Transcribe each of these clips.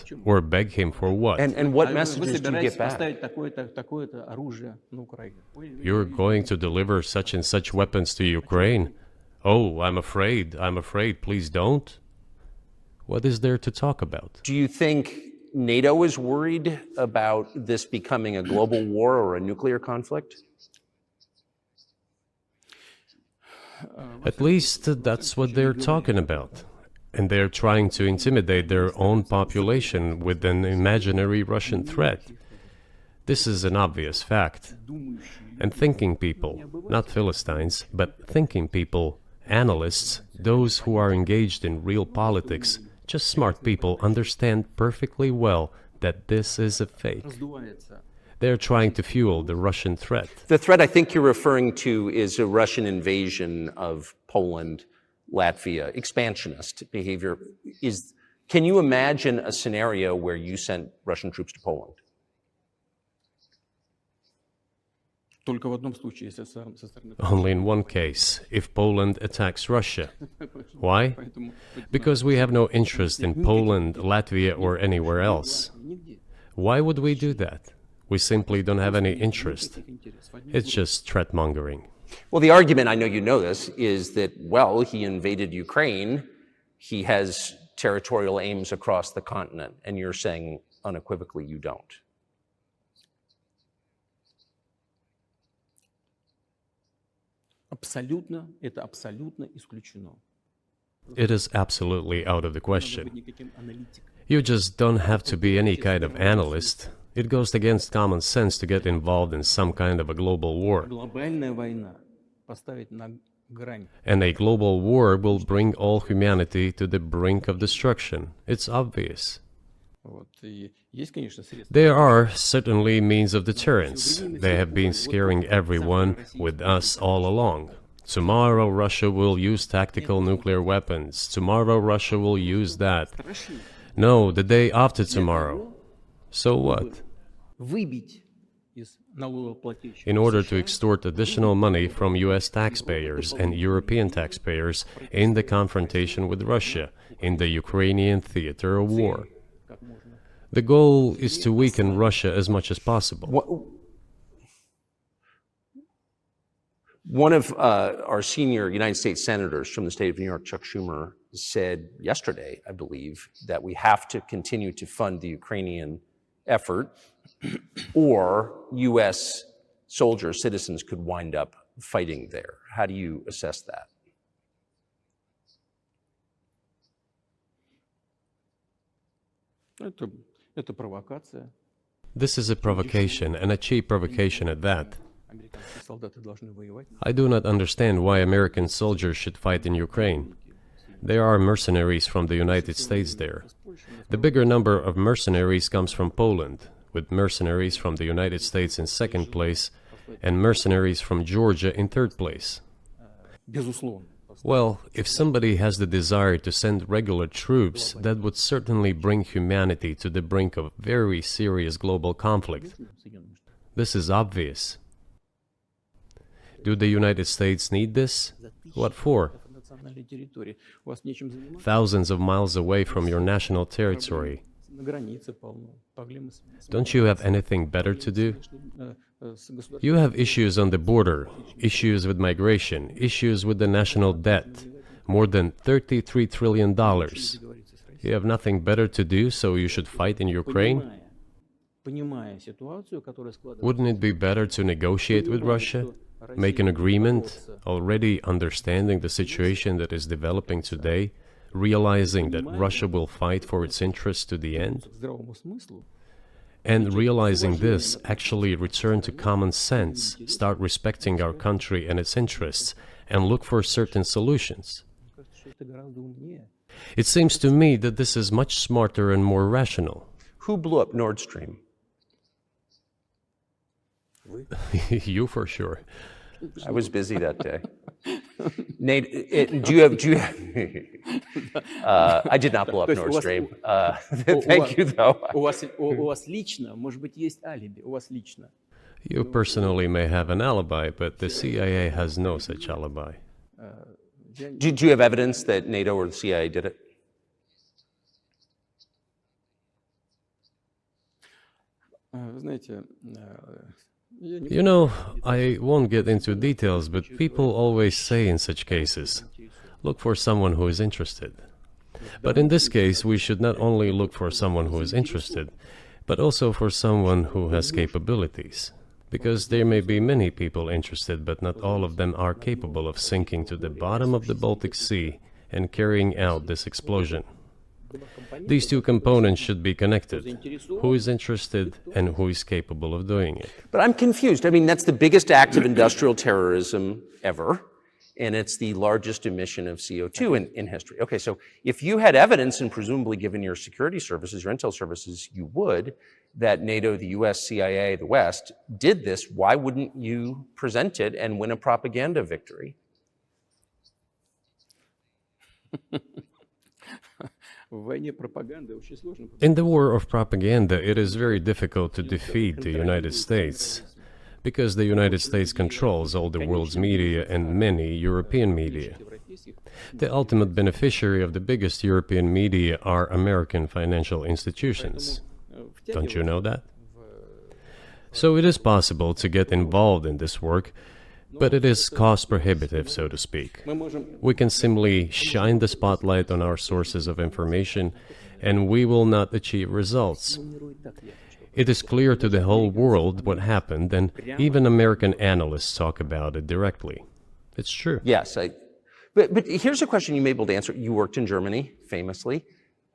about? Or beg him for what? And what messages do you get back? You're going to deliver such and such weapons to Ukraine? Oh, I'm afraid, please don't. What is there to talk about? Do you think NATO is worried about this becoming a global war or a nuclear conflict? At least that's what they're talking about. And they're trying to intimidate their own population with an imaginary Russian threat. This is an obvious fact. And thinking people, not Philistines, but thinking people, analysts, those who are engaged in real politics, just smart people, understand perfectly well that this is a fake. They're trying to fuel the Russian threat. The threat I think you're referring to is a Russian invasion of Poland, Latvia, expansionist behavior. Can you imagine a scenario where you sent Russian troops to Poland? Only in one case, if Poland attacks Russia. Why? Because we have no interest in Poland, Latvia, or anywhere else. Why would we do that? We simply don't have any interest. It's just threat-mongering. Well, the argument, I know you know this, is that, well, he invaded Ukraine, he has territorial aims across the continent, and you're saying unequivocally you don't. It is absolutely out of the question. You just don't have to be any kind of analyst. It goes against common sense to get involved in some kind of a global war. And a global war will bring all humanity to the brink of destruction. It's obvious. There are certainly means of deterrence. They have been scaring everyone with us all along. Tomorrow Russia will use tactical nuclear weapons. Tomorrow Russia will use that. No, the day after tomorrow. So what? In order to extort additional money from US taxpayers and European taxpayers in the confrontation with Russia, in the Ukrainian theater of war. The goal is to weaken Russia as much as possible. One of our senior United States senators from the state of New York, Chuck Schumer, said yesterday, I believe, that we have to continue to fund the Ukrainian effort or U.S. soldiers, citizens could wind up fighting there. How do you assess that? This is a provocation, and a cheap provocation at that. I do not understand why American soldiers should fight in Ukraine. There are mercenaries from the United States there. The bigger number of mercenaries comes from Poland, with mercenaries from the United States in second place, and mercenaries from Georgia in third place. Well, if somebody has the desire to send regular troops, that would certainly bring humanity to the brink of very serious global conflict. This is obvious. Do the United States need this? What for? Thousands of miles away from your national territory. Don't you have anything better to do? You have issues on the border, issues with migration, issues with the national debt, more than $33 trillion. You have nothing better to do, so you should fight in Ukraine? Wouldn't it be better to negotiate with Russia? Make an agreement, already understanding the situation that is developing today, realizing that Russia will fight for its interests to the end? And realizing this, actually return to common sense, start respecting our country and its interests, and look for certain solutions. It seems to me that this is much smarter and more rational. Who blew up Nord Stream? You for sure. I was busy that day. Nate, do you have I did not blow up Nord Stream. Thank you, though. You personally may have an alibi, but the CIA has no such alibi. Do you have evidence that NATO or the CIA did it? You know, I won't get into details, but people always say in such cases, look for someone who is interested. But in this case, we should not only look for someone who is interested, but also for someone who has capabilities. Because there may be many people interested, but not all of them are capable of sinking to the bottom of the Baltic Sea and carrying out this explosion. These two components should be connected. Who is interested and who is capable of doing it? But I'm confused. I mean, that's the biggest act of industrial terrorism ever, and it's the largest emission of CO2 in history. Okay, so if you had evidence, and presumably given your security services, your intel services, you would, that NATO, the US, CIA, the West, did this, why wouldn't you present it and win a propaganda victory? In the war of propaganda, it is very difficult to defeat the United States, because the United States controls all the world's media and many European media. The ultimate beneficiary of the biggest European media are American financial institutions. Don't you know that? So it is possible to get involved in this work, but it is cost prohibitive, so to speak. We can simply shine the spotlight on our sources of information, and we will not achieve results. It is clear to the whole world what happened, and even American analysts talk about it directly. It's true. Yes, but here's a question you may be able to answer. You worked in Germany, famously.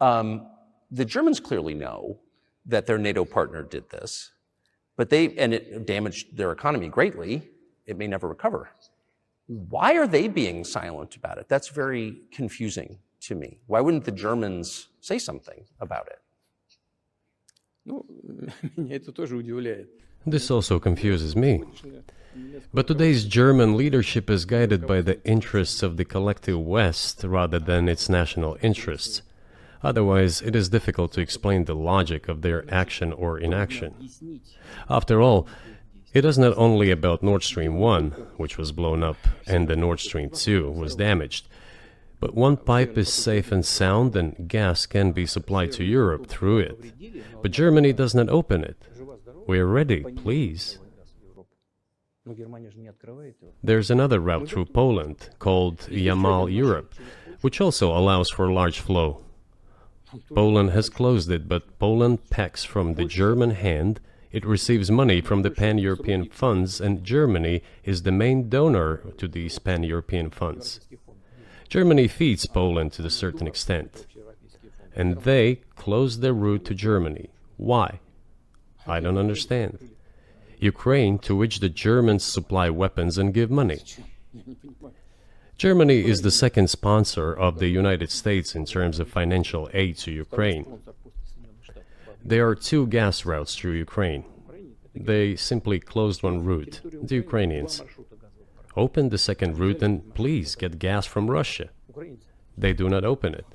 The Germans clearly know that their NATO partner did this, and it damaged their economy greatly. It may never recover. Why are they being silent about it? That's very confusing to me. Why wouldn't the Germans say something about it? This also confuses me. But today's German leadership is guided by the interests of the collective West rather than its national interests. Otherwise, it is difficult to explain the logic of their action or inaction. After all, it is not only about Nord Stream 1, which was blown up, and the Nord Stream 2 was damaged, but one pipe is safe and sound and gas can be supplied to Europe through it. But Germany does not open it. We are ready, please. There's another route through Poland, called Yamal Europe, which also allows for large flow. Poland has closed it, but Poland packs from the German hand. It receives money from the pan-European funds, and Germany is the main donor to these pan-European funds. Germany feeds Poland to a certain extent, and they close their route to Germany. Why? I don't understand. Ukraine, to which the Germans supply weapons and give money. Germany is the second sponsor of the United States in terms of financial aid to Ukraine. There are two gas routes through Ukraine. They simply closed one route, the Ukrainians. Open the second route and please get gas from Russia. They do not open it.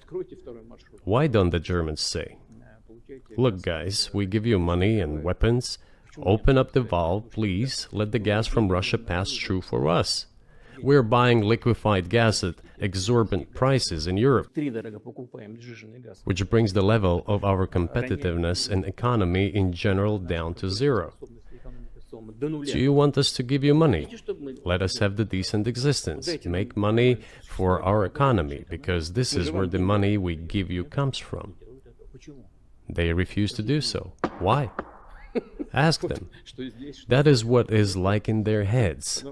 Why don't the Germans say, look guys, we give you money and weapons, open up the valve, please, let the gas from Russia pass through for us. We're buying liquefied gas at exorbitant prices in Europe, which brings the level of our competitiveness and economy in general down to zero. Do you want us to give you money? Let us have the decent existence. Make money for our economy, because this is where the money we give you comes from. They refuse to do so. Why? Ask them. That is what is like in their heads.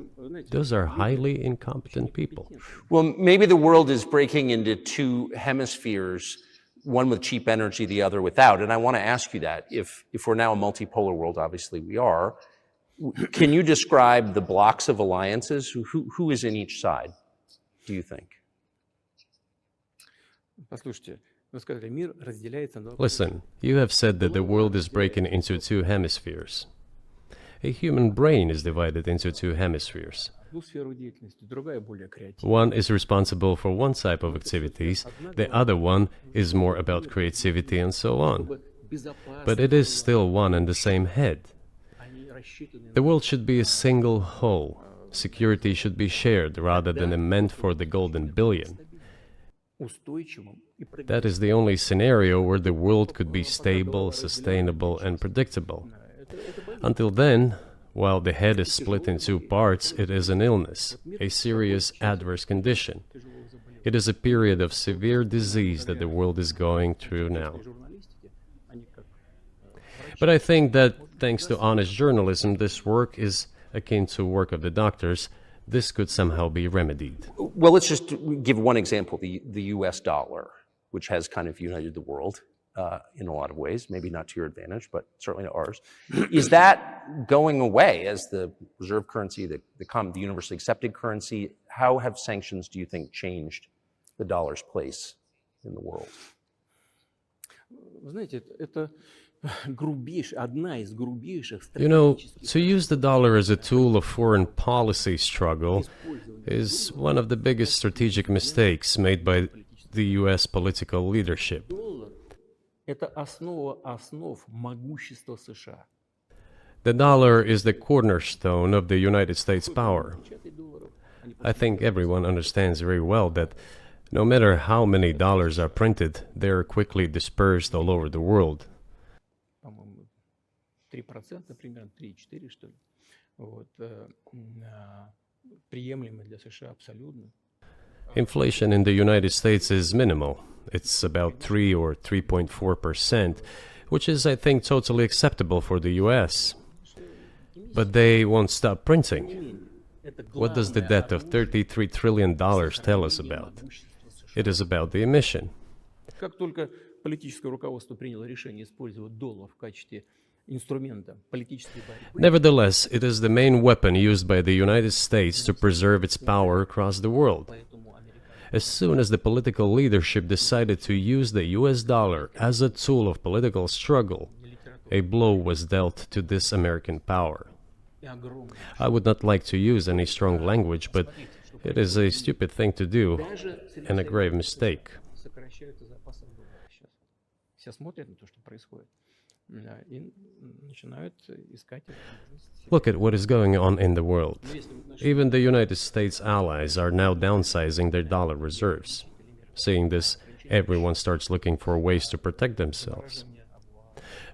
Those are highly incompetent people. Well, maybe the world is breaking into two hemispheres, one with cheap energy, the other without. And I want to ask you that. If we're now a multipolar world, obviously we are, can you describe the blocks of alliances? Who is in each side, do you think? Listen, you have said that the world is breaking into two hemispheres. A human brain is divided into two hemispheres. One is responsible for one type of activities, the other one is more about creativity and so on. But it is still one and the same head. The world should be a single whole. Security should be shared rather than meant for the golden billion. That is the only scenario where the world could be stable, sustainable, and predictable. Until then, while the head is split in two parts, it is an illness, a serious adverse condition. It is a period of severe disease that the world is going through now. But I think that, thanks to honest journalism, this work is akin to work of the doctors. This could somehow be remedied. Well, let's just give one example, the US dollar, which has kind of united the world in a lot of ways, maybe not to your advantage, but certainly to ours. Is that going away as the reserve currency, the universally accepted currency? How have sanctions, do you think, changed the dollar's place in the world? You know, to use the dollar as a tool of foreign policy struggle is one of the biggest strategic mistakes made by the US political leadership. The dollar is the cornerstone of the United States power. I think everyone understands very well that no matter how many dollars are printed, they are quickly dispersed all over the world. Inflation in the United States is minimal. It's about 3 or 3.4%, which is, I think, totally acceptable for the US. But they won't stop printing. What does the debt of $33 trillion tell us about? It is about the emission. Nevertheless, it is the main weapon used by the United States to preserve its power across the world. As soon as the political leadership decided to use the US dollar as a tool of political struggle, a blow was dealt to this American power. I would not like to use any strong language, but it is a stupid thing to do and a grave mistake. Look at what is going on in the world. Even the United States allies are now downsizing their dollar reserves. Seeing this, everyone starts looking for ways to protect themselves.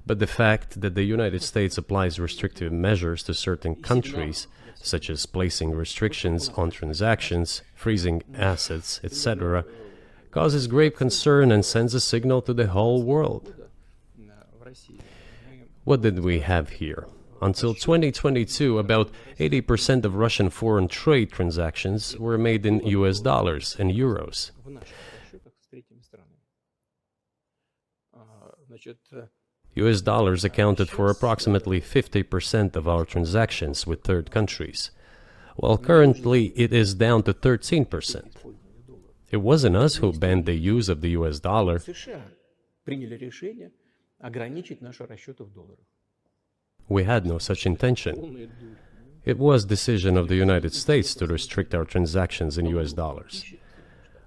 But the fact that the United States applies restrictive measures to certain countries, such as placing restrictions on transactions, freezing assets, etc., causes grave concern and sends a signal to the whole world. What did we have here? Until 2022, about 80% of Russian foreign trade transactions were made in US dollars and euros. US dollars accounted for approximately 50% of our transactions with third countries, while currently it is down to 13%. It wasn't us who banned the use of the US dollar. We had no such intention. It was decision of the United States to restrict our transactions in US dollars.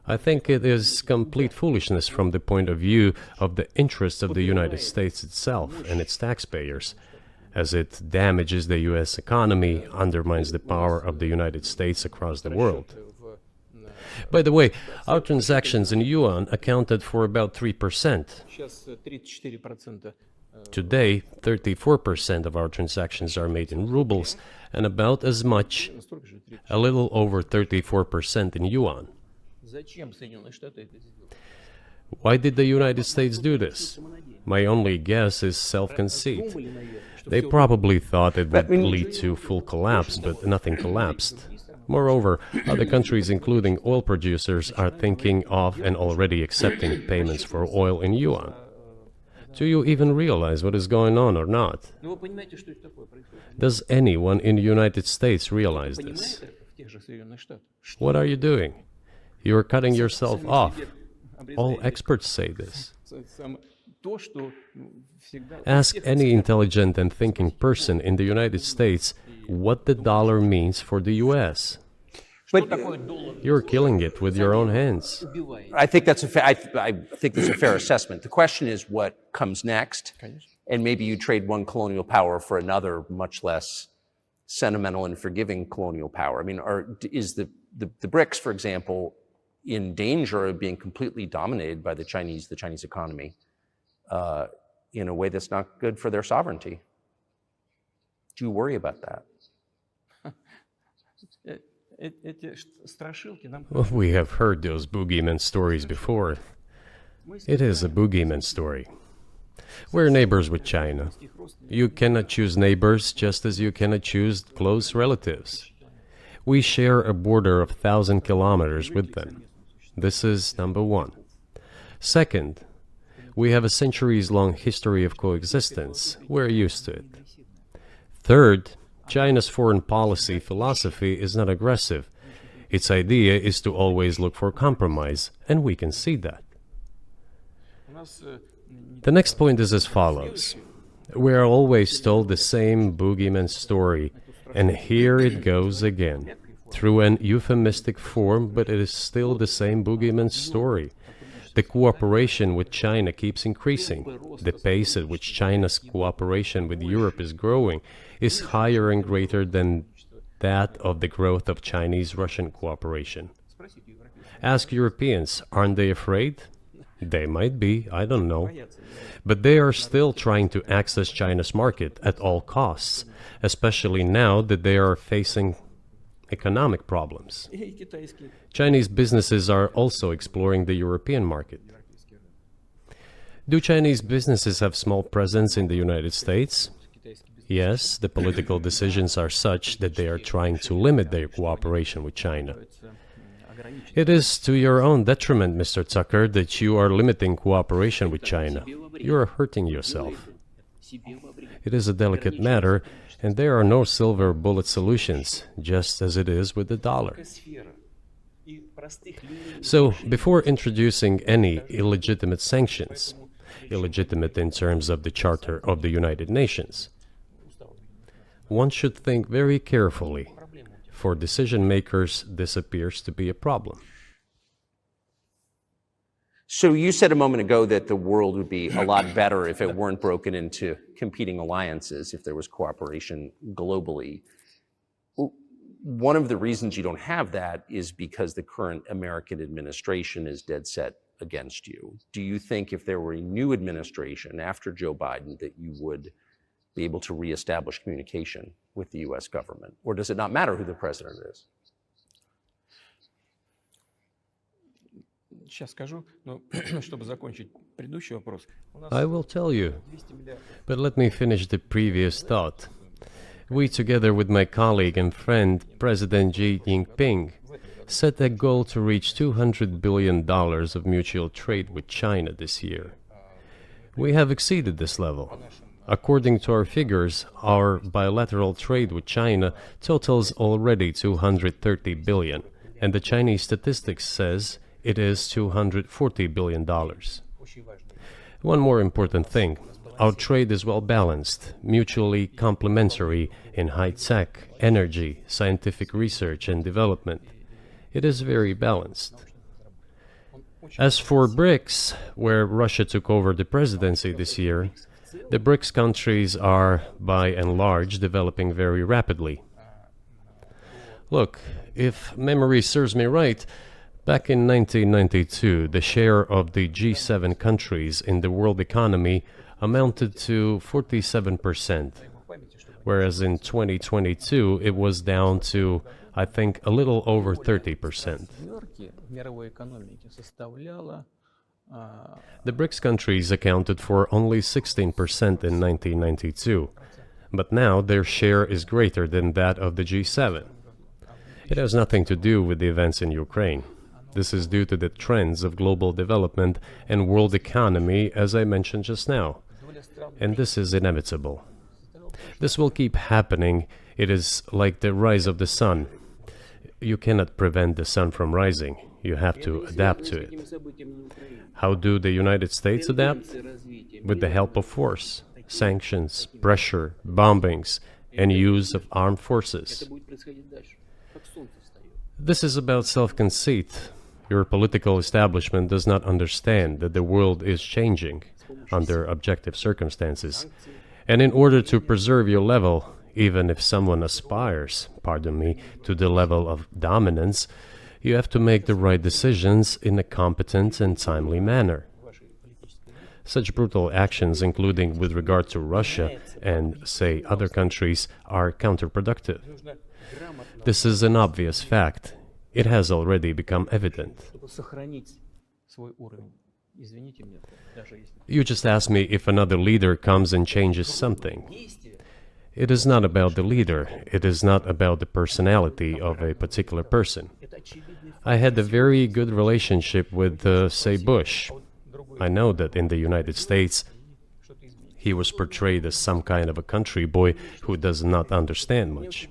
I think it is complete foolishness from the point of view of the interests of the United States itself and its taxpayers, as it damages the US economy, undermines the power of the United States across the world. By the way, our transactions in yuan accounted for about 3%. Today, 34% of our transactions are made in rubles, and about as much, a little over 34% in yuan. Why did the United States do this? My only guess is self-conceit. They probably thought it would lead to full collapse, but nothing collapsed. Moreover, other countries, including oil producers, are thinking of and already accepting payments for oil in yuan. Do you even realize what is going on or not? Does anyone in the United States realize this? What are you doing? You are cutting yourself off. All experts say this. Ask any intelligent and thinking person in the United States what the dollar means for the US. But You're killing it with your own hands. I think that's a fair assessment. The question is what comes next, and maybe you trade one colonial power for another, much less sentimental and forgiving colonial power. I mean, is the BRICS, for example, in danger of being completely dominated by the Chinese economy in a way that's not good for their sovereignty? Do you worry about that? Well, we have heard those boogeyman stories before. It is a boogeyman story. We're neighbors with China. You cannot choose neighbors just as you cannot choose close relatives. We share a border of 1,000 kilometers with them. This is number one. Second, we have a centuries-long history of coexistence. We're used to it. Third, China's foreign policy philosophy is not aggressive. Its idea is to always look for compromise, and we can see that. The next point is as follows. We are always told the same boogeyman story, and here it goes again, through an euphemistic form, but it is still the same boogeyman story. The cooperation with China keeps increasing. The pace at which China's cooperation with Europe is growing is higher and greater than that of the growth of Chinese-Russian cooperation. Ask Europeans, aren't they afraid? They might be, I don't know. But they are still trying to access China's market at all costs, especially now that they are facing economic problems. Chinese businesses are also exploring the European market. Do Chinese businesses have small presence in the United States? Yes, the political decisions are such that they are trying to limit their cooperation with China. It is to your own detriment, Mr. Tъкър, that you are limiting cooperation with China. You are hurting yourself. It is a delicate matter, and there are no silver bullet solutions, just as it is with the dollar. So, before introducing any illegitimate sanctions, illegitimate in terms of the Charter of the United Nations, one should think very carefully. For decision makers, this appears to be a problem. So you said a moment ago that the world would be a lot better if it weren't broken into competing alliances, if there was cooperation globally. One of the reasons you don't have that is because the current American administration is dead set against you. Do you think if there were a new administration after Joe Biden that you would be able to reestablish communication with the U.S. government? Or does it not matter who the president is? I will tell you, but let me finish the previous thought. We, together with my colleague and friend, President Xi Jinping, set a goal to reach $200 billion of mutual trade with China this year. We have exceeded this level. According to our figures, our bilateral trade with China totals already $230 billion, and the Chinese statistics says it is $240 billion. One more important thing, our trade is well balanced, mutually complementary in high-tech, energy, scientific research and development. It is very balanced. As for BRICS, where Russia took over the presidency this year, the BRICS countries are, by and large, developing very rapidly. Look, if memory serves me right, back in 1992, the share of the G7 countries in the world economy amounted to 47%, whereas in 2022 it was down to, I think, a little over 30%. The BRICS countries accounted for only 16% in 1992, but now their share is greater than that of the G7. It has nothing to do with the events in Ukraine. This is due to the trends of global development and world economy, as I mentioned just now. And this is inevitable. This will keep happening. It is like the rise of the sun. You cannot prevent the sun from rising. You have to adapt to it. How do the United States adapt? With the help of force, sanctions, pressure, bombings, and use of armed forces. This is about self-conceit. Your political establishment does not understand that the world is changing under objective circumstances. And in order to preserve your level, even if someone aspires, pardon me, to the level of dominance, you have to make the right decisions in a competent and timely manner. Such brutal actions, including with regard to Russia and, say, other countries, are counterproductive. This is an obvious fact. It has already become evident. You just asked me if another leader comes and changes something. It is not about the leader. It is not about the personality of a particular person. I had a very good relationship with, say, Bush. I know that in the United States, he was portrayed as some kind of a country boy who does not understand much.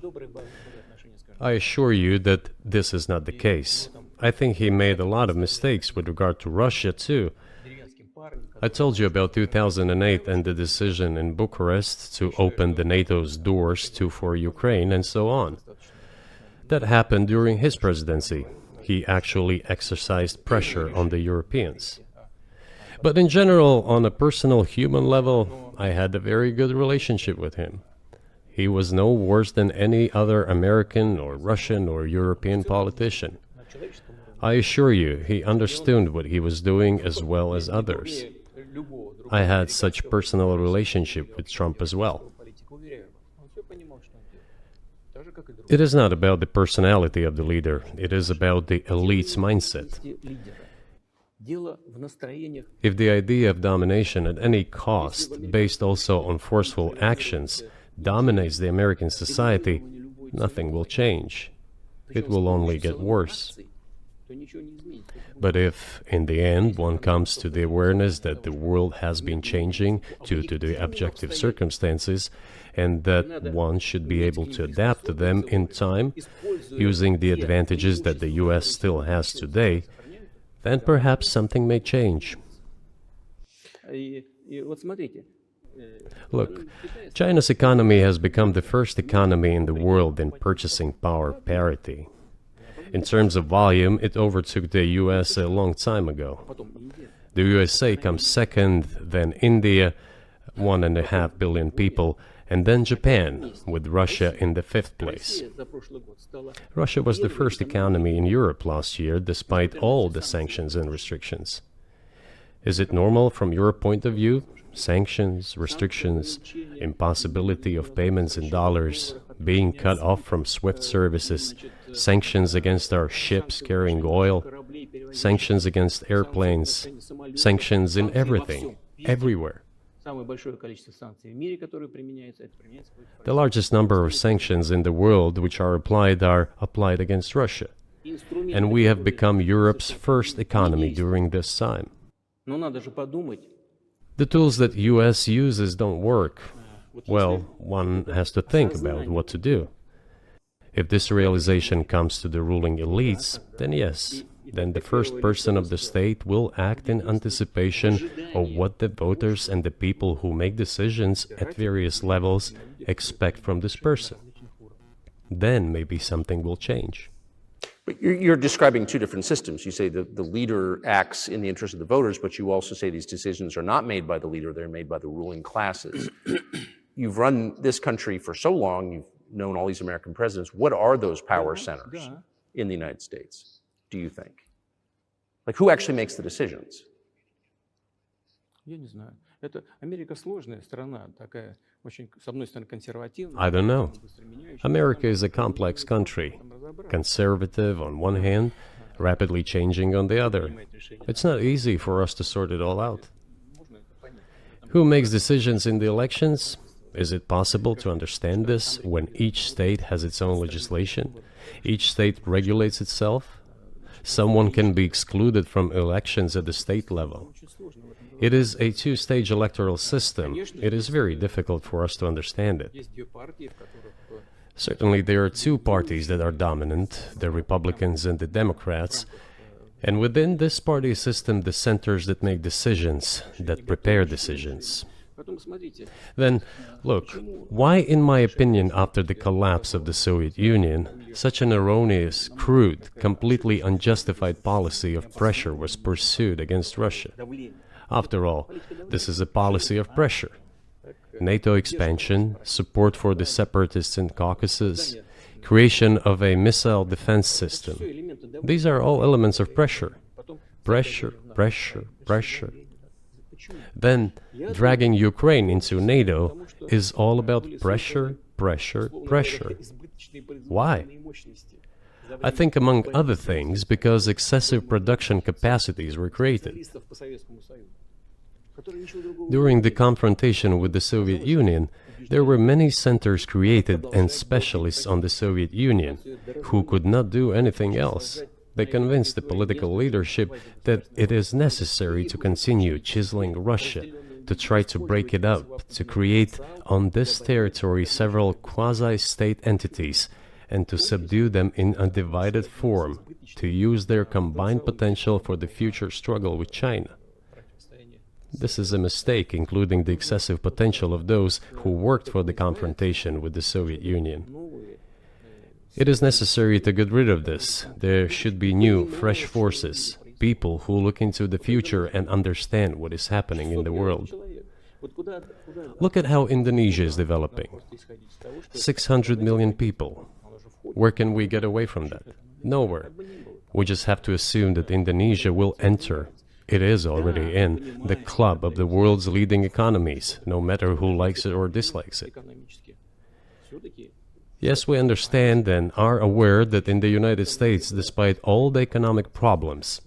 I assure you that this is not the case. I think he made a lot of mistakes with regard to Russia, too. I told you about 2008 and the decision in Bucharest to open the NATO's doors for Ukraine and so on. That happened during his presidency. He actually exercised pressure on the Europeans. But in general, on a personal human level, I had a very good relationship with him. He was no worse than any other American or Russian or European politician. I assure you, he understood what he was doing as well as others. I had such personal relationship with Trump as well. It is not about the personality of the leader, it is about the elite's mindset. If the idea of domination at any cost, based also on forceful actions, dominates the American society, nothing will change. It will only get worse. But if, in the end, one comes to the awareness that the world has been changing due to the objective circumstances, and that one should be able to adapt to them in time, using the advantages that the US still has today, then perhaps something may change. Look, China's economy has become the first economy in the world in purchasing power parity. In terms of volume, it overtook the US a long time ago. The USA comes second, then India, 1.5 billion people, and then Japan, with Russia in the 5th place. Russia was the first economy in Europe last year, despite all the sanctions and restrictions. Is it normal from your point of view? Sanctions, restrictions, impossibility of payments in dollars, being cut off from SWIFT services, sanctions against our ships carrying oil, sanctions against airplanes, sanctions in everything, everywhere. The largest number of sanctions in the world which are applied against Russia, and we have become Europe's first economy during this time. The tools that US uses don't work. Well, one has to think about what to do. If this realization comes to the ruling elites, then yes, then the first person of the state will act in anticipation of what the voters and the people who make decisions at various levels expect from this person. Then maybe something will change. But you're describing two different systems. You say the leader acts in the interest of the voters, but you also say these decisions are not made by the leader, they're made by the ruling classes. You've run this country for so long, you've known all these American presidents. What are those power centers in the United States, do you think? Like, who actually makes the decisions? I don't know. America is a complex country, conservative on one hand, rapidly changing on the other. It's not easy for us to sort it all out. Who makes decisions in the elections? Is it possible to understand this when each state has its own legislation? Each state regulates itself? Someone can be excluded from elections at the state level. It is a two-stage electoral system. It is very difficult for us to understand it. Certainly there are two parties that are dominant, the Republicans and the Democrats, and within this party system the centers that make decisions, that prepare decisions. Then, look, why, in my opinion, after the collapse of the Soviet Union, such an erroneous, crude, completely unjustified policy of pressure was pursued against Russia? After all, this is a policy of pressure. NATO expansion, support for the separatists in Caucasus, creation of a missile defense system. These are all elements of pressure. Pressure, pressure, pressure. then dragging Ukraine into NATO is all about pressure, pressure, pressure. Why? I think, among other things, because excessive production capacities were created. During the confrontation with the Soviet Union, there were many centers created and specialists on the Soviet Union who could not do anything else. They convinced the political leadership that it is necessary to continue chiseling Russia, to try to break it up, to create on this territory several quasi-state entities, and to subdue them in a divided form, to use their combined potential for the future struggle with China. This is a mistake, including the excessive potential of those who worked for the confrontation with the Soviet Union. It is necessary to get rid of this. There should be new, fresh forces, people who look into the future and understand what is happening in the world. Look at how Indonesia is developing. 600 million people. Where can we get away from that? Nowhere. We just have to assume that Indonesia will enter. It is already in the club of the world's leading economies, no matter who likes it or dislikes it. Yes, we understand and are aware that in the United States, despite all the economic problems,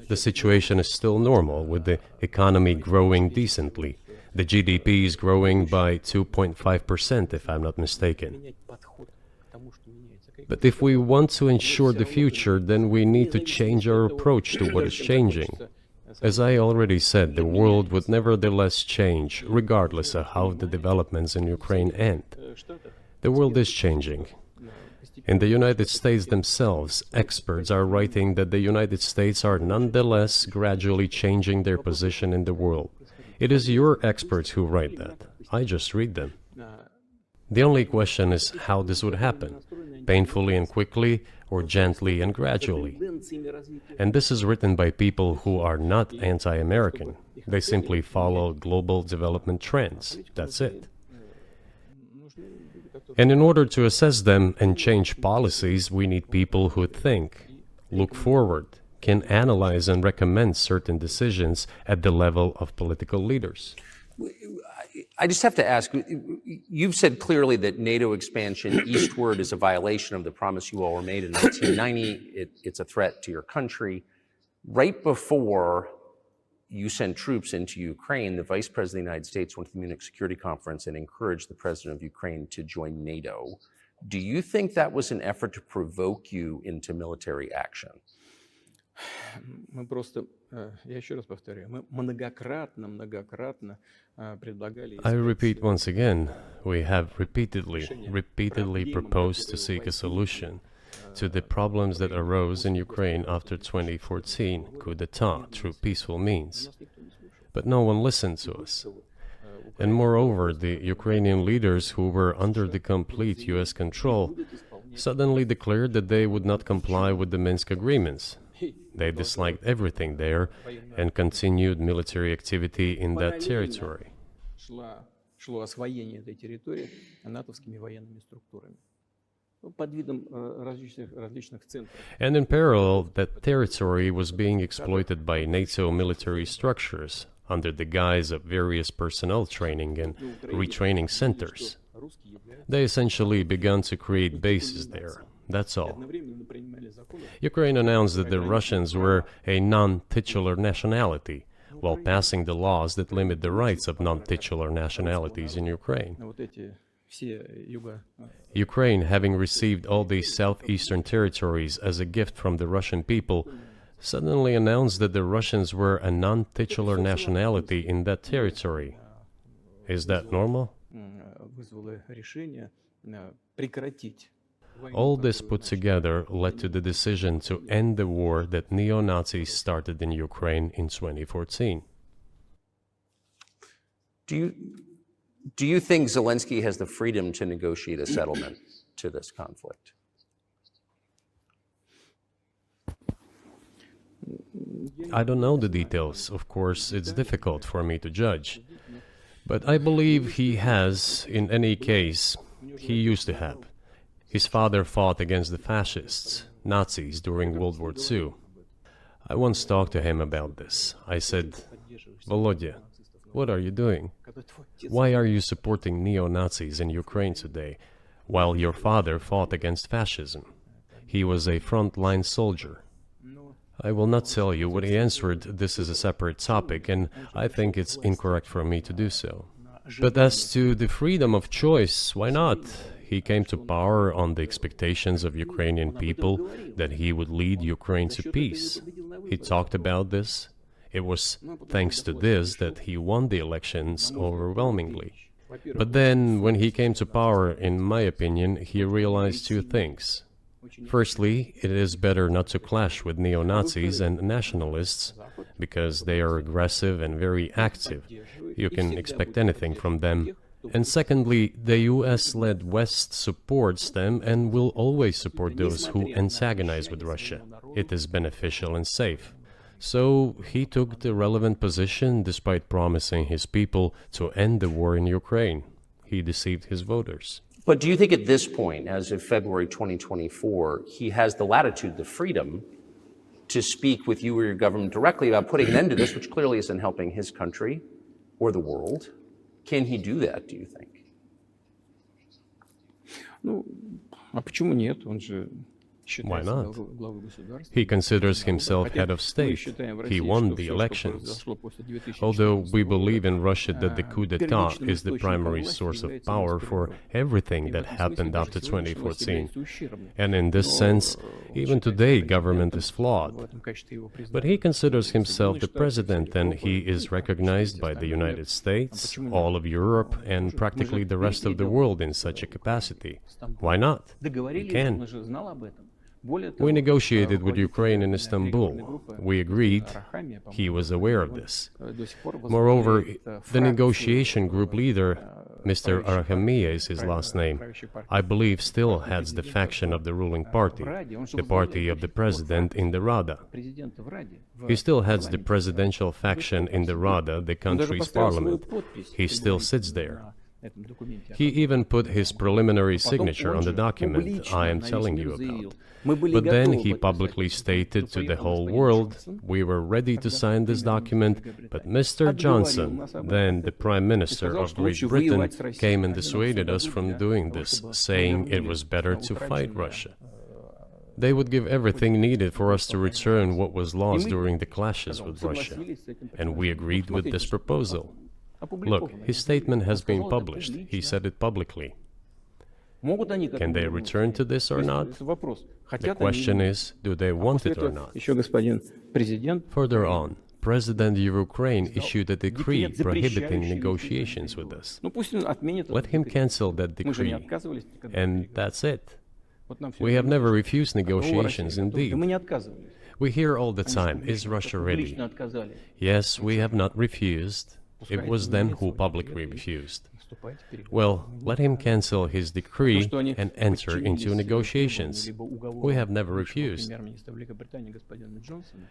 the situation is still normal, with the economy growing decently. The GDP is growing by 2.5%, if I'm not mistaken. But if we want to ensure the future, then we need to change our approach to what is changing. As I already said, the world would nevertheless change, regardless of how the developments in Ukraine end. The world is changing. In the United States themselves, experts are writing that the United States are nonetheless gradually changing their position in the world. It is your experts who write that. I just read them. The only question is how this would happen, painfully and quickly, or gently and gradually. And this is written by people who are not anti-American. They simply follow global development trends. That's it. And in order to assess them and change policies, we need people who think, look forward, can analyze and recommend certain decisions at the level of political leaders. I just have to ask, you've said clearly that NATO expansion eastward is a violation of the promise you all were made in 1990. It's a threat to your country. Right before you sent troops into Ukraine, the Vice President of the United States went to the Munich Security Conference and encouraged the President of Ukraine to join NATO. Do you think that was an effort to provoke you into military action? Мы просто, я еще раз повторяю, мы многократно предлагали... I repeat once again, we have repeatedly proposed to seek a solution to the problems that arose in Ukraine after 2014 coup d'etat through peaceful means. But no one listened to us. And moreover, the Ukrainian leaders who were under the complete US control suddenly declared that they would not comply with the Minsk agreements. They disliked everything there and continued military activity in that territory. Шло освоение этой территории натовскими военными структурами под видом различных центров. And in parallel, that territory was being exploited by NATO military structures under the guise of various personnel training and retraining centers. They essentially began to create bases there. That's all. Ukraine announced that the Russians were a non-titular nationality, while passing the laws that limit the rights of non-titular nationalities in Ukraine. Ukraine, having received all these southeastern territories as a gift from the Russian people, suddenly announced that the Russians were a non-titular nationality in that territory. Is that normal? All this put together led to the decision to end the war that neo-Nazis started in Ukraine in 2014. Do you think Zelensky has the freedom to negotiate a settlement to this conflict? I don't know the details. Of course, it's difficult for me to judge. But I believe he has, in any case, he used to have. His father fought against the fascists, Nazis, during World War II. I once talked to him about this. I said, Volodya, what are you doing? Why are you supporting neo-Nazis in Ukraine today, while your father fought against fascism? He was a front-line soldier. I will not tell you what he answered. This is a separate topic, and I think it's incorrect for me to do so. But as to the freedom of choice, why not? He came to power on the expectations of Ukrainian people that he would lead Ukraine to peace. He talked about this. It was thanks to this that he won the elections overwhelmingly. But then, when he came to power, in my opinion, he realized two things. Firstly, it is better not to clash with neo-Nazis and nationalists, because they are aggressive and very active. You can expect anything from them. And secondly, the US-led West supports them and will always support those who antagonize with Russia. It is beneficial and safe. So he took the relevant position despite promising his people to end the war in Ukraine. He deceived his voters. But do you think at this point, as of February 2024, he has the latitude, the freedom to speak with you or your government directly about putting an end to this, which clearly isn't helping his country or the world? Can he do that, do you think? Ну, а почему нет? Он же Why считается not? главой государства. He considers himself head of state. He won the elections. Although we believe in Russia that the coup d'etat is the primary source of power for everything that happened after 2014. And in this sense, even today, government is flawed. But he considers himself the president, and he is recognized by the United States, all of Europe, and practically the rest of the world in such a capacity. Why not? He can. We negotiated with Ukraine in Istanbul. We agreed. He was aware of this. Moreover, the negotiation group leader, Mr. Arahamiya is his last name, I believe still heads the faction of the ruling party, the party of the president in the Rada. He still heads the presidential faction in the Rada, the country's parliament. He still sits there. He even put his preliminary signature on the document I am telling you about. But then he publicly stated to the whole world, we were ready to sign this document, but Mr. Johnson, then the Prime Minister of Great Britain, came and dissuaded us from doing this, saying it was better to fight Russia. They would give everything needed for us to return what was lost during the clashes with Russia. And we agreed with this proposal. Look, his statement has been published. He said it publicly. Can they return to this or not? The question is, do they want it or not? Further on, President of Ukraine issued a decree prohibiting negotiations with us. Let him cancel that decree, and that's it. We have never refused negotiations, indeed. We hear all the time, is Russia ready? Yes, we have not refused. It was them who publicly refused. Well, let him cancel his decree and enter into negotiations. We have never refused.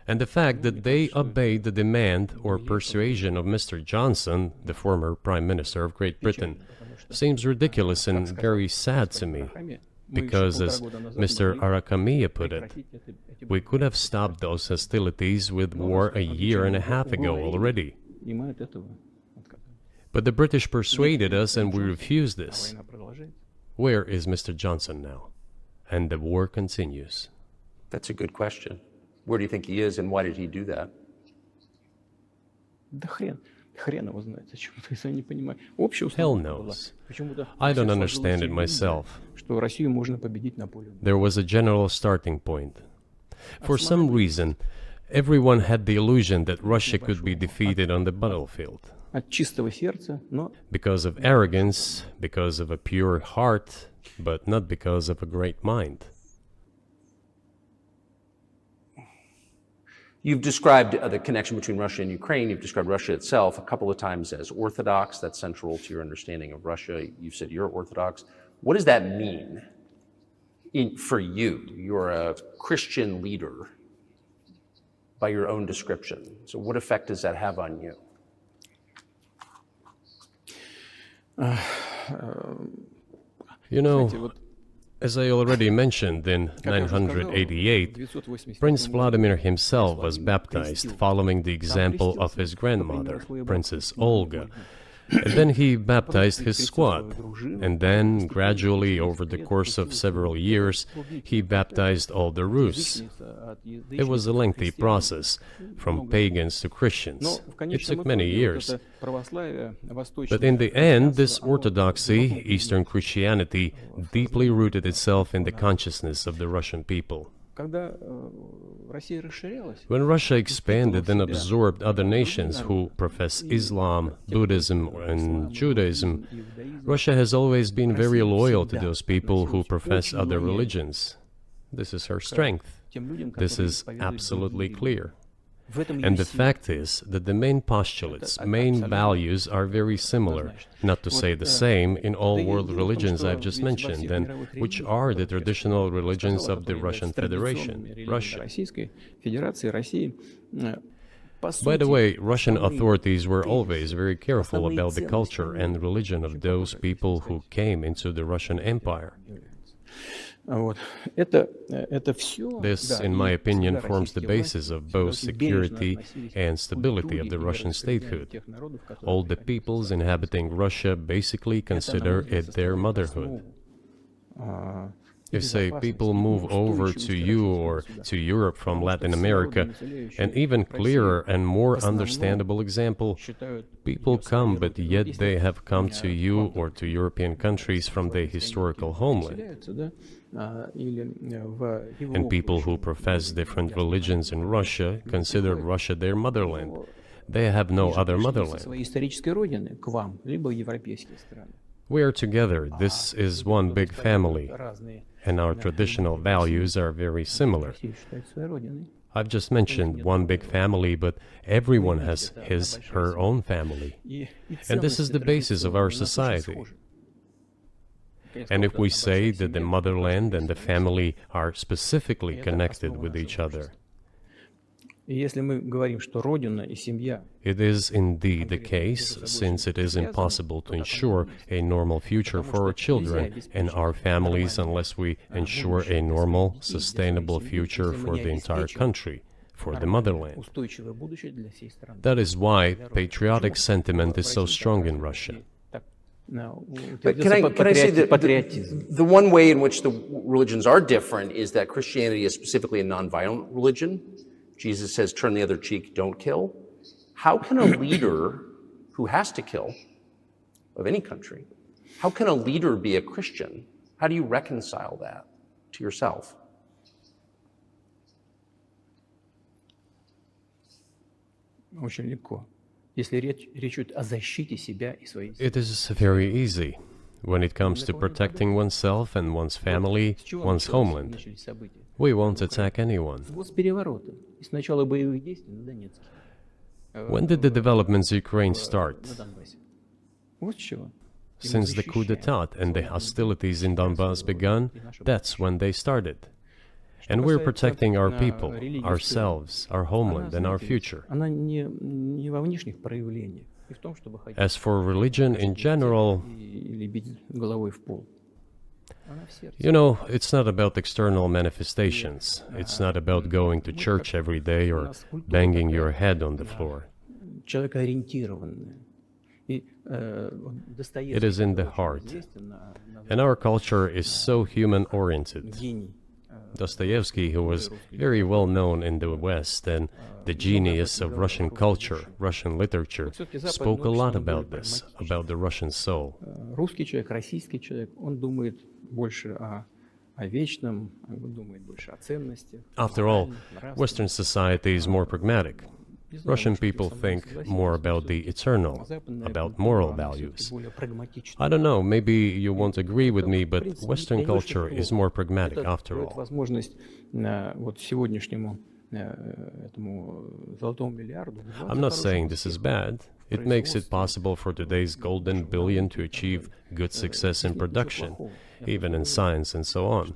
And the fact that they obeyed the demand or persuasion of Mr. Johnson, the former Prime Minister of Great Britain, seems ridiculous and very sad to me. Because, as Mr. Arahamiya put it, we could have stopped those hostilities with war a year and a half ago already. But the British persuaded us and we refused this. Where is Mr. Johnson now? And the war continues. That's a good question. Where do you think he is, and why did he do that? Hell knows. I don't understand it myself. There was a general starting point. For some reason, everyone had the illusion that Russia could be defeated on the battlefield. Because of arrogance, because of a pure heart, but not because of a great mind. You've described the connection between Russia and Ukraine. You've described Russia itself a couple of times as orthodox. That's central to your understanding of Russia. You've said you're orthodox. What does that mean for you? You're a Christian leader by your own description. So what effect does that have on you? You know, As I already mentioned, in 988, Prince Vladimir himself was baptized following the example of his grandmother, Princess Olga. And then he baptized his squad, and then, gradually, over the course of several years, he baptized all the Rus. It was a lengthy process, from pagans to Christians. It took many years. But in the end, this orthodoxy, Eastern Christianity, deeply rooted itself in the consciousness of the Russian people. When Russia expanded and absorbed other nations who profess Islam, Buddhism, and Judaism, Russia has always been very loyal to those people who profess other religions. This is her strength. This is absolutely clear. And the fact is that the main postulates, main values are very similar, not to say the same, in all world religions I've just mentioned, and which are the traditional religions of the Russian Federation, Russia. By the way, Russian authorities were always very careful about the culture and religion of those people who came into the Russian Empire. This, in my opinion, forms the basis of both security and stability of the Russian statehood. All the peoples inhabiting Russia basically consider it their motherhood. If, say, people move over to you or to Europe from Latin America, an even clearer and more understandable example, people come, but yet they have come to you or to European countries from their historical homeland. And people who profess different religions in Russia consider Russia their motherland. They have no other motherland. We are together. This is one big family. And our traditional values are very similar. I've just mentioned one big family, but everyone has his, her own family. And this is the basis of our society. And if we say that the motherland and the family are specifically connected with each other, it is indeed the case, since it is impossible to ensure a normal future for our children and our families unless we ensure a normal, sustainable future for the entire country, for the motherland. That is why patriotic sentiment is so strong in Russia. But can I say that the one way in which the religions are different is that Christianity is specifically a nonviolent religion. Jesus says, turn the other cheek, don't kill. How can a leader who has to kill, of any country, how can a leader be a Christian? How do you reconcile that to yourself? It is very easy when it comes to protecting oneself and one's family, one's homeland. We won't attack anyone. When did the developments in Ukraine start? Since the coup d'etat and the hostilities in Donbass began, that's when they started. And we're protecting our people, ourselves, our homeland, and our future. As for religion in general, you know, it's not about external manifestations. It's not about going to church every day or banging your head on the floor. It is in the heart. And our culture is so human-oriented. Dostoevsky, who was very well known in the West and the genius of Russian culture, Russian literature, spoke a lot about this, about the Russian soul. After all, Western society is more pragmatic. Russian people think more about the eternal, about moral values. I don't know, maybe you won't agree with me, but Western culture is more pragmatic after all. I'm not saying this is bad. It makes it possible for today's golden billion to achieve good success in production, even in science and so on.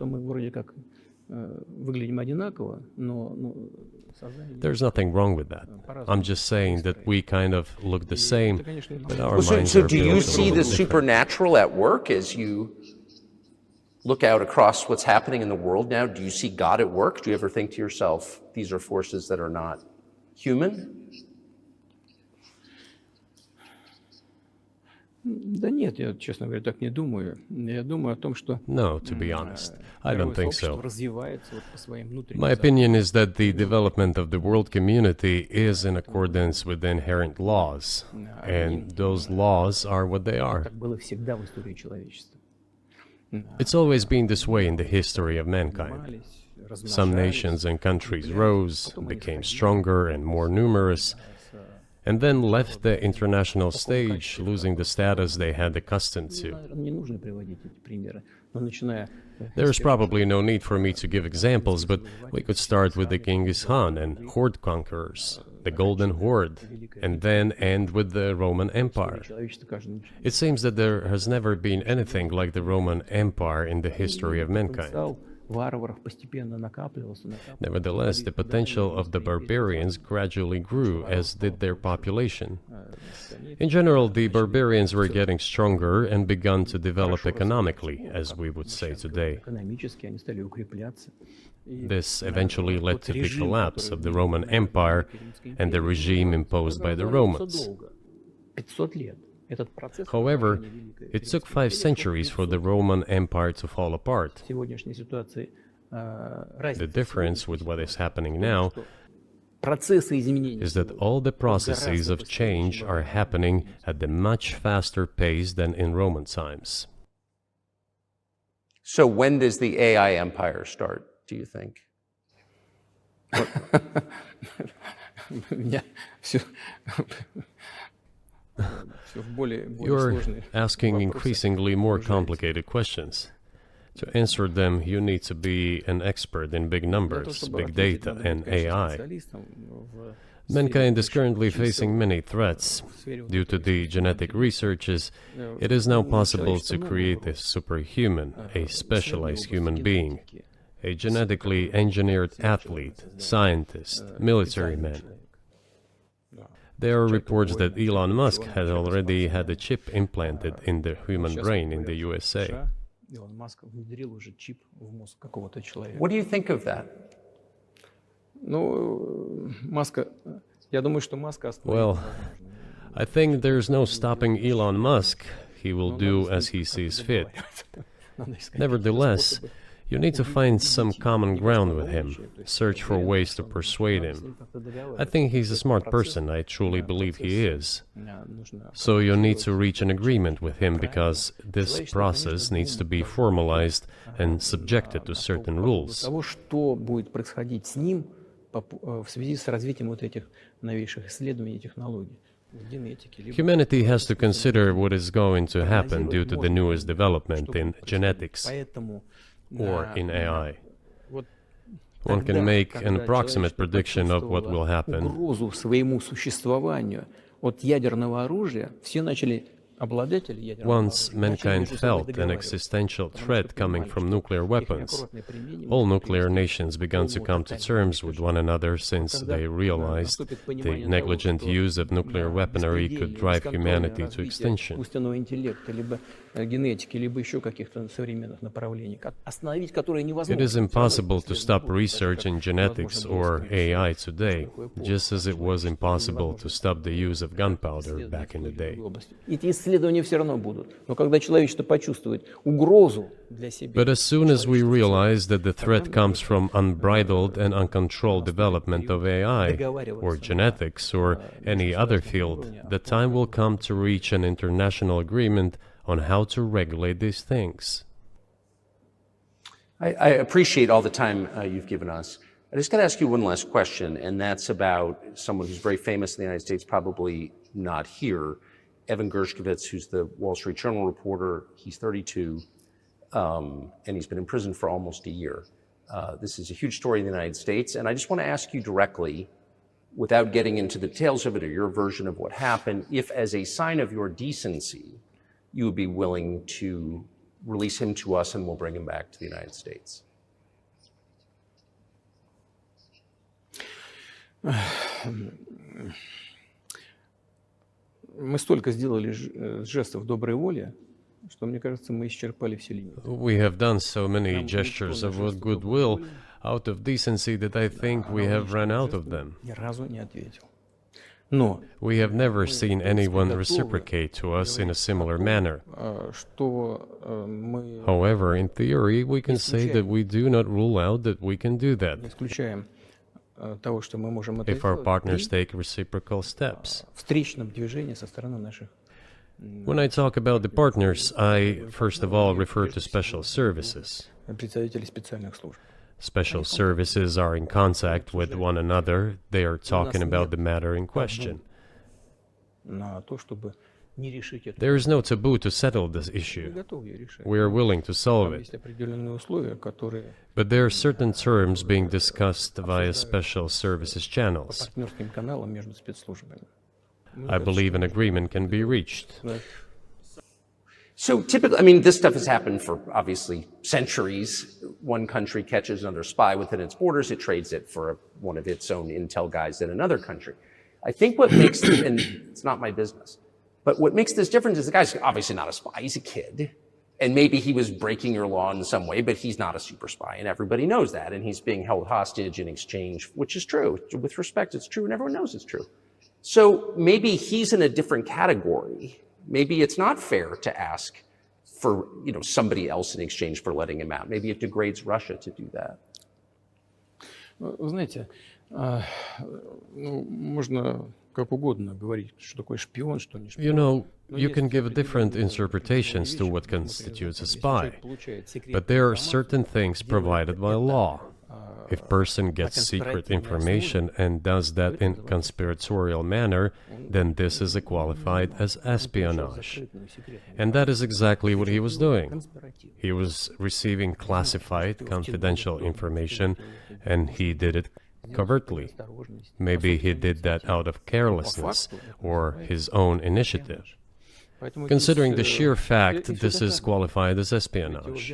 There's nothing wrong with that. I'm just saying that we kind of look the same, but our minds So are do you built a see little the different. supernatural at work as you look out across what's happening in the world now, do you see God at work? Do you ever think to yourself, these are forces that are not human? Да нет, я, честно говоря, так не думаю. Я думаю о том, что No, to be honest, I don't think сообщество so. развивается вот по своим внутренним My opinion is that the development of the world community is in accordance with the inherent laws, and those laws are what they are. Так было всегда в истории человечества. It's always been this way in the history of mankind. Some nations and countries rose, became stronger and more numerous, and then left the international stage, losing the status they had accustomed to. Наверное, не нужно приводить эти примеры, но начиная There's probably no need for me to give examples, but we could start with the Genghis Khan and horde conquerors, the Golden Horde, and then end with the Roman Empire. человечество каждый It seems that there has never been anything like the Roman Empire in the history of mankind. потенциал варваров постепенно накапливался. Nevertheless, the potential of the barbarians gradually grew, as did their population. In general, the barbarians were getting stronger and began to develop economically, as we would say today. Экономически они стали укрепляться. This eventually led to the collapse of the Roman Empire and the regime imposed by the Romans. 500 лет. Этот процесс However, it took 5 centuries for the Roman Empire to fall apart. в сегодняшней ситуации The разница difference with what is happening now процессы изменений is that all the processes of change are happening at a much faster pace than in Roman times. So when does the AI empire start, do you think? у меня все в более You're сложные asking вопросы. increasingly more complicated questions. To answer them, you need to be an expert in big Для того, numbers, чтобы big ответить, data, надо быть, and конечно, AI. специалистом в Mankind is сфере currently чисел, facing many threats. в сфере вот Due to the genetic researches, it is now possible to человечество create много a superhuman, a specialized исследований в human области being, генетики. a genetically engineered athlete, scientist, military man. There are reports that Elon Musk has already had a chip implanted in the human Сейчас brain in говорят, the что USA. США, Илон Маск внедрил уже чип в мозг какого-то человека. What do you think of that? Ну, Маска, я думаю, что Маска остановить Well, невозможно. I think there's no stopping Elon Musk. He will do as he sees fit. Надо искать Nevertheless, способы. you need to find some common ground with him, search for ways to persuade С him. ним как-то договариваться. I think he's a smart person, I truly believe he is. Нужно So you need to reach an agreement with him because this process needs to be formalized and subjected to certain по поводу rules. того, что будет происходить с ним в связи с развитием вот этих новейших исследований и технологий в генетике. либо Humanity has to consider what is going to happen due to the newest development in genetics Поэтому or in AI. вот One тогда, can make когда an approximate человечество prediction of what will почувствовало happen. угрозу своему существованию от ядерного оружия, все начали обладатели ядерного Once оружия начали mankind между собой felt an договариваться. existential Потому что threat coming понимали, from что nuclear их weapons, неаккуратное применение all может nuclear привести nations began to к come to terms with one another since Когда they realized наступит the понимание того, negligent что, use of nuclear weaponry could беспредельное, drive бесконтрольное humanity to развитие extinction. искусственного интеллекта, либо генетики, либо еще каких-то современных направлений, остановить которые невозможно. It is impossible to stop Исследовать research in genetics or AI today, just as it was impossible to stop the use of gunpowder back in the day. Эти исследования все равно будут. Но когда человечество почувствует угрозу для себя, But as soon as we realize that the threat comes from unbridled and uncontrolled development of AI, or genetics, or any other field, the time will come to reach an international agreement on how to regulate these things. I appreciate all the time you've given us. I just got to ask you one last question, and that's about someone who's very famous in the United States, probably not here, Evan Gershkovich, who's the Wall Street Journal reporter. He's 32, and he's been in prison for almost a year. This is a huge story in the United States, and I just want to ask you directly, without getting into the details of it or your version of what happened, if as a sign of your decency, you would be willing to release him to us and we'll bring him back to the United States. мы столько сделали жестов доброй воли что, мне кажется, мы исчерпали все лимиты. We have done so many gestures of goodwill out of decency that I think we have run out of them. Ни разу не ответил. Но We have never seen anyone reciprocate to us in a similar manner. что мы However, in theory, we can say that we do not rule out that we can do не that исключаем того, что мы можем это if our сделать partners при take reciprocal steps. встречном движении со стороны наших When I talk about the partners, I first of all refer to special services. представителей специальных служб. Special services are in contact with one another. They are talking about the matter in question. На то, чтобы не решить это. There is no taboo to settle this Мы issue. готовы ее решать. We are willing to solve Там it. есть определенные условия, которые But there are certain terms being discussed via special services по channels. партнерским каналам между спецслужбами. I believe an agreement can be reached. So typically, I mean, this stuff has happened for obviously centuries. One country catches another spy within its borders, it trades it for one of its own intel guys in another country. I think what makes, and it's not my business, but what makes this different is the guy's obviously not a spy, he's a kid. And maybe he was breaking your law in some way, but he's not a super spy, and everybody knows that. And he's being held hostage in exchange, which is true. With respect, it's true, and everyone knows it's true. So maybe he's in a different category. Maybe it's not fair to ask for, somebody else in exchange for letting him out. Maybe it degrades Russia to do that. Вы знаете, можно как угодно говорить, что такое шпион, что не шпион. You can give different interpretations to what constitutes a spy, but there are certain things provided by law. If person gets secret information and does that in conspiratorial manner, then this is qualified as espionage. And that is exactly what he was doing. He was receiving classified, confidential information, and he did it covertly. Maybe he did that out of carelessness or his own initiative. Considering the sheer fact, this is qualified as espionage.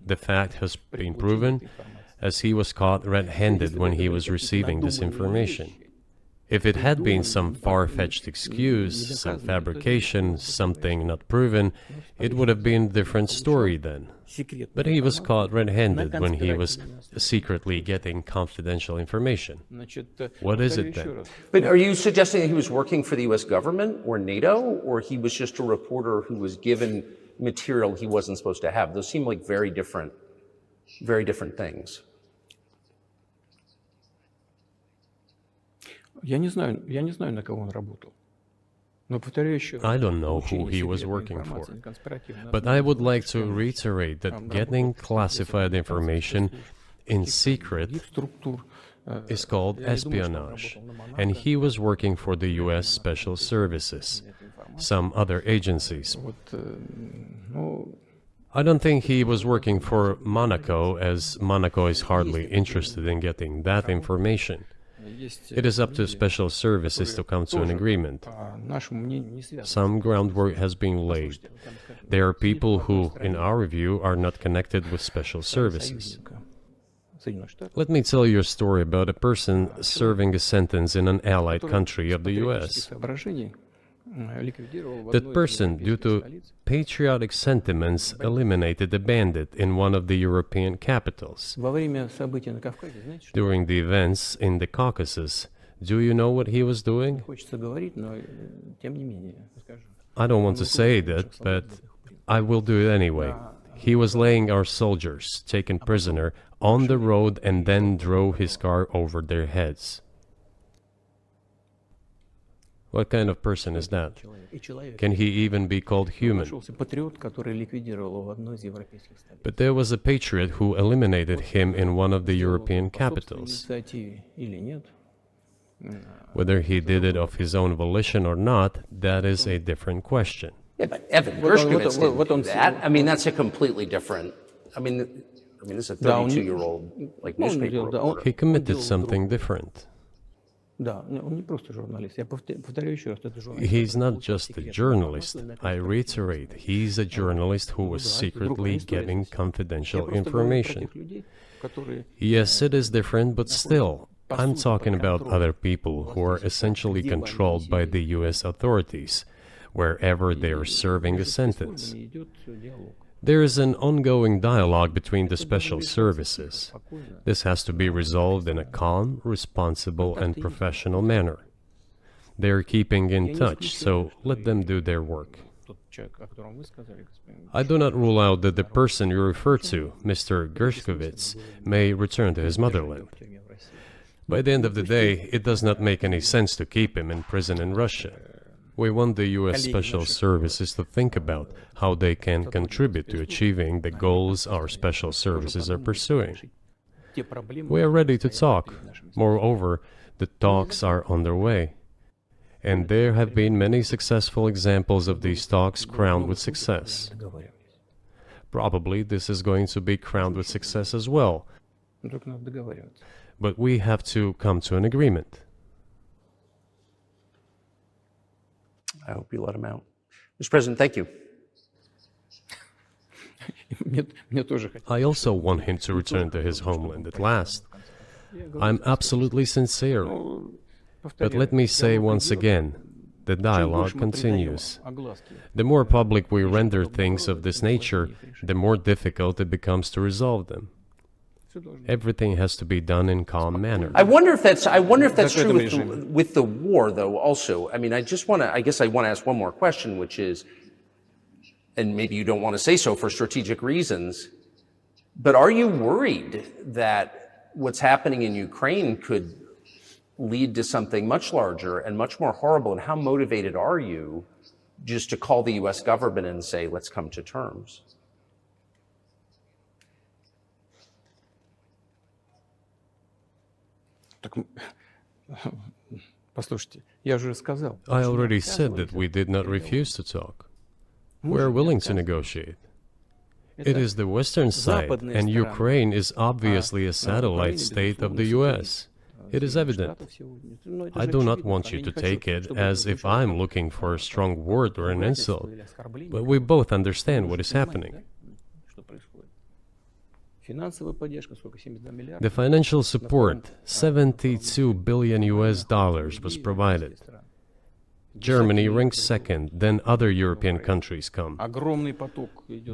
The fact has been proven, as he was caught red-handed when he was receiving this information. If it had been some far-fetched excuse, some fabrication, something not proven, it would have been a different story then. But he was caught red-handed when he was secretly getting confidential information. What is it then? But are you suggesting that he was working for the US government or NATO, or he was just a reporter who was given material he wasn't supposed to have? Those seem like very different things. Я не знаю, на кого он работал. Но повторяю еще раз. I don't know who he was working for, but I would like to reiterate that getting classified information in secret is called espionage, and he was working for the US Special Services, some other agencies. I don't think he was working for Monaco, as Monaco is hardly interested in getting that information. It is up to special services to come to an agreement. Some groundwork has been laid. There are people who, in our view, are not connected with special services. Let me tell you a story about a person serving a sentence in an allied country of the US. That person, due to patriotic sentiments, eliminated a bandit in one of the European capitals. During the events in the Caucasus, do you know what he was doing? I don't want to say that, but I will do it anyway. He was laying our soldiers, taken prisoner, on the road and then drove his car over their heads. What kind of person is that? Can he even be called human? But there was a patriot who eliminated him in one of the European capitals. Whether he did it of his own volition or not, that is a different question. Yeah, but Evan Gershkovich didn't do that. I mean, that's a completely different... I mean, this is a 32-year-old newspaper reporter. He committed something different. He's not just a journalist. I reiterate, he's a journalist who was secretly getting confidential information. Yes, it is different, but still, I'm talking about other people who are essentially controlled by the US authorities, wherever they are serving a sentence. Идет диалог. There is an ongoing dialogue between the special services. This has to be resolved in a calm, responsible, and professional manner. They are keeping in touch, so let them do their work. Тот человек, о котором вы сказали, господин. I do not rule out that the person you refer to, Mr. Gershkovits, may return to his motherland. By the end of the day, it does not make any sense to keep him in prison in Russia. We want the U.S. Special Services to think about how they can contribute to achieving the goals our special services are pursuing. We are ready to talk. Moreover, the talks are underway. And there have been many successful examples of these talks crowned with success. Probably this is going to be crowned with success as well. Только надо договариваться. But we have to come to an agreement. I hope you let him out. Mr. President, thank you. Мне тоже хотелось. I also want him to return to his homeland at last. I'm absolutely sincere. But let me say once again, the dialogue continues. The more public we render things of this nature, the more difficult it becomes to resolve them. Everything has to be done in calm manner. I wonder if that's true with the war, though, also. I mean, I guess I want to ask one more question, which is, and maybe you don't want to say so for strategic reasons, but are you worried that what's happening in Ukraine could lead to something much larger and much more horrible? And how motivated are you just to call the U.S. government and say, let's come to terms? Так, послушайте, я же сказал. I already said that we did not refuse to talk. We are willing to negotiate. It is the Western side, and Ukraine is obviously a satellite state of the U.S. It is evident. I do not want you to take it as if I'm looking for a strong word or an insult, but we both understand what is happening. The financial support, $72 billion was provided. Germany ranks second, then other European countries come.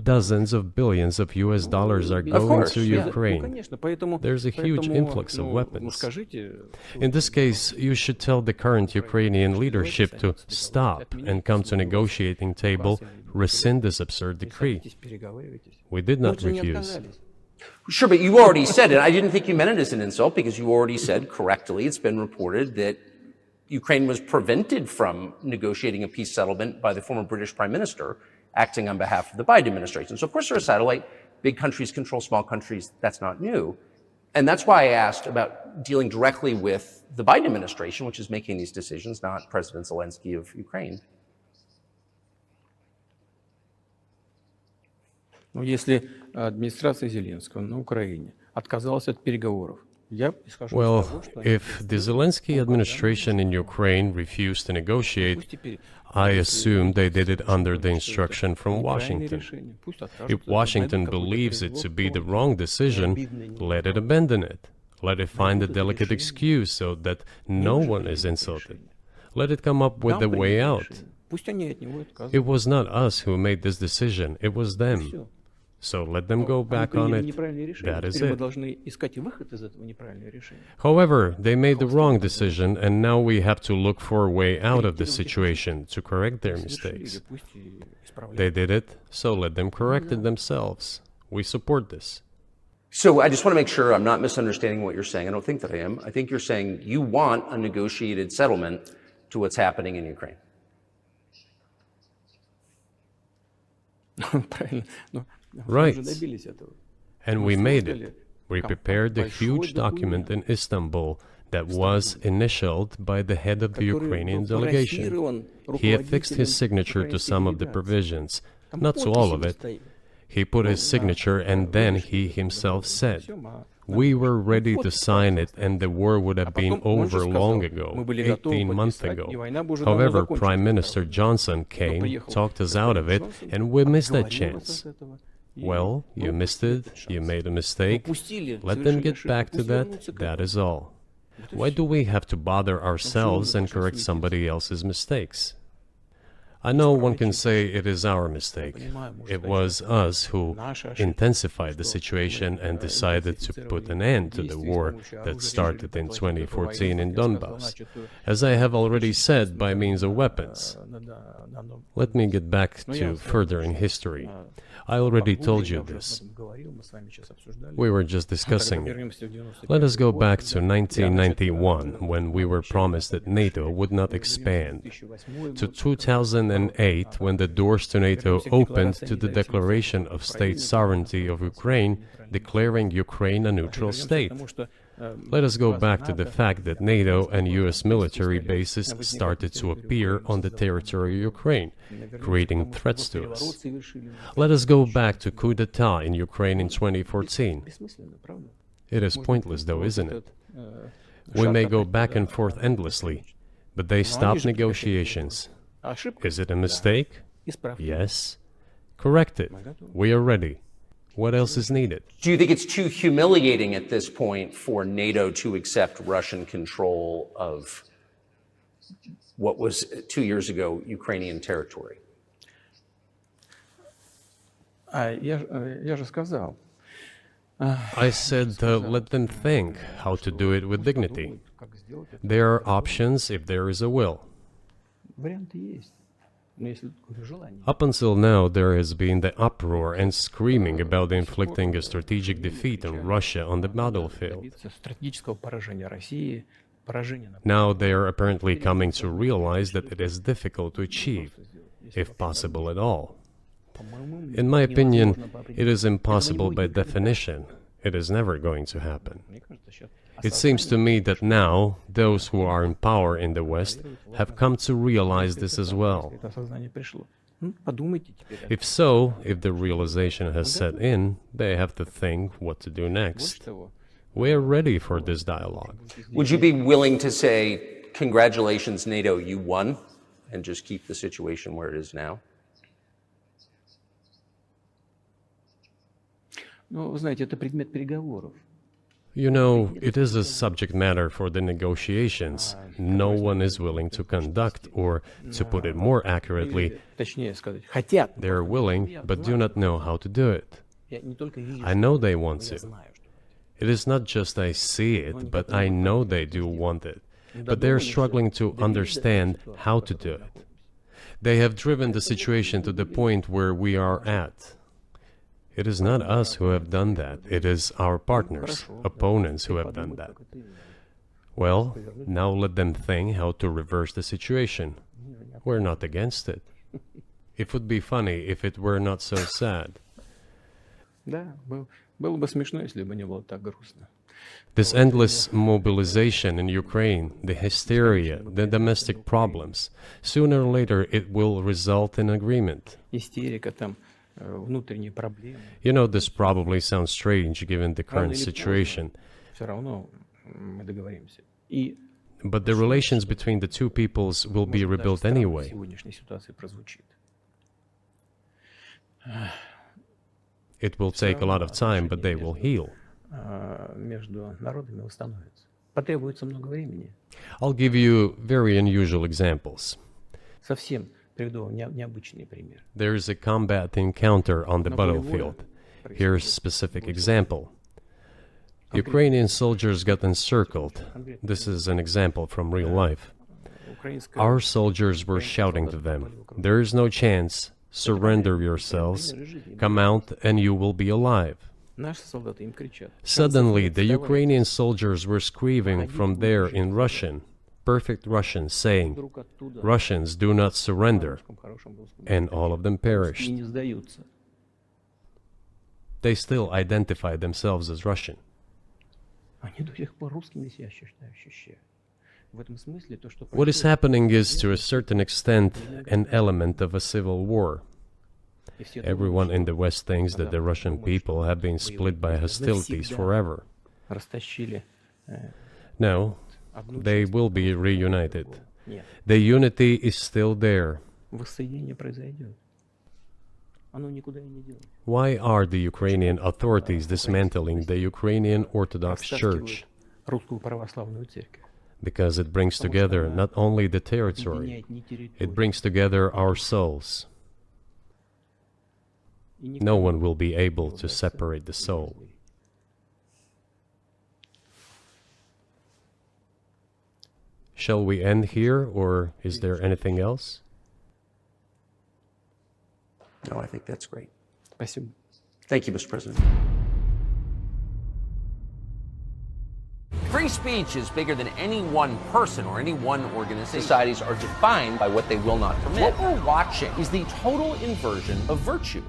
Dozens of billions of US dollars are going to Ukraine. There's a huge influx of weapons. In this case, you should tell the current Ukrainian leadership to stop and come to a negotiating table, rescind this absurd decree. We did not refuse. Sure, but you already said it. I didn't think you meant it as an insult because you already said correctly, it's been reported that Ukraine was prevented from negotiating a peace settlement by the former British Prime Minister acting on behalf of the Biden administration. So of course they're a satellite. Big countries control small countries. That's not new. And that's why I asked about dealing directly with the Biden administration, which is making these decisions, not President Zelensky of Ukraine. Но если администрация Зеленского на Украине отказалась от переговоров, well, if the Zelensky administration in Ukraine refused to negotiate, I assume they did it under the instruction from Washington. If Washington believes it to be the wrong decision, let it abandon it. Let it find a delicate excuse so that no one is insulted. Let it come up with a way out. It was not us who made this decision, it was them. So let them go back on it. That is it. However, they made the wrong decision, and now we have to look for a way out of the situation to correct their mistakes. They did it, so let them correct it themselves. We support this. So I just want to make sure I'm not misunderstanding what you're saying. I don't think that I am. I think you're saying you want a negotiated settlement to what's happening in Ukraine. Right. And we made it. We prepared a huge document in Istanbul that was initialed by the head of the Ukrainian delegation. He affixed his signature to some of the provisions, not to all of it. He put his signature and then he himself said, we were ready to sign it and the war would have been over long ago, 18 months ago. However, Prime Minister Johnson came, talked us out of it, and we missed that chance. Well, you missed it, you made a mistake, let them get back to that, that is all. Why do we have to bother ourselves and correct somebody else's mistakes? I know one can say it is our mistake. It was us who intensified the situation and decided to put an end to the war that started in 2014 in Donbass, as I have already said, by means of weapons. Let me get back to further in history. I already told you this. We were just discussing it. Let us go back to 1991, when we were promised that NATO would not expand, to 2008, when the doors to NATO opened to the declaration of state sovereignty of Ukraine, declaring Ukraine a neutral state. Let us go back to the fact that NATO and US military bases started to appear on the territory of Ukraine, creating threats to us. Let us go back to coup d'etat in Ukraine in 2014. It is pointless though, isn't it? We may go back and forth endlessly, but they stopped negotiations. Is it a mistake? Yes. Correct it. We are ready. What else is needed? Do you think it's too humiliating at this point for NATO to accept Russian control of what was 2 years ago Ukrainian territory? Я же сказал. I said let them think how to do it with dignity. There are options if there is a will. Варианты есть. Но если такое желание. Up until now, there has been the uproar and screaming about inflicting a strategic defeat on Russia on the battlefield. Стратегического поражения России, поражения. Now they are apparently coming to realize that it is difficult to achieve, if possible at all. In my opinion, it is impossible by definition. It is never going to happen. It seems to me that now, those who are in power in the West have come to realize this as well. If so, if the realization has set in, they have to think what to do next. We are ready for this dialogue. Would you be willing to say, congratulations, NATO, you won, and just keep the situation where it is now? Ну, вы знаете, это предмет переговоров. You know, it is a subject matter for the negotiations. No one is willing to conduct, or, to put it more accurately, Точнее сказать, хотят. they are willing but do not know how to do it. Я не только вижу, I know they want я to. знаю, что. It is not just I see it, but I know they do want it. But they are struggling to understand how to do it. They have driven the situation to the point where we are at. It is not us who have done that. It is our partners, opponents who have done that. Well, now let them think how to reverse the situation. We're not against it. It would be funny if it were not so sad. Да, было бы смешно, если бы не было так грустно. This endless mobilization in Ukraine, the hysteria, the domestic problems, sooner or later it will result in agreement. Истерика там, внутренние проблемы. You know, this probably sounds strange given the current situation, Все равно мы договоримся. И but the relations between the two peoples will be rebuilt в anyway. сегодняшней ситуации прозвучит. It will take a lot of time, but they will heal. Между народами восстановится. Потребуется много времени. I'll give you very unusual examples. Совсем приведу вам необычный пример. There is a combat encounter on the battlefield. Here's a specific example. Ukrainian soldiers got encircled. This is an example from real life. Украинская Our soldiers were shouting to them, "There is no chance. Surrender yourselves. Come out and you will be alive." Наши солдаты им кричат. Suddenly, the Ukrainian soldiers were screaming from there in Russian, perfect Russian, saying, Вдруг оттуда "Russians, do not surrender." в хорошем русском And all of them и perished. не сдаются. They still identified themselves as Russian. Они до сих пор русскими себя ощущают. В этом смысле то, что What is happening is, to a certain extent, an element of a civil war. Everyone in the West thinks that the Russian people have been split by hostilities forever. растащили. No, they will be reunited. Нет, The unity is still there. воссоединение произойдет. Оно никуда и не делается. Why are the Ukrainian authorities dismantling the Ukrainian Orthodox Church? Русскую православную церковь. because it brings together not only the territory, it brings together our souls. No one will be able to separate the soul. Shall we end here, or is there anything else? No, I think that's great. Спасибо. Thank you, Mr. President. Free speech is bigger than any one person or any one organization. Societies are defined by what they will not permit. What we're watching is the total inversion of virtue.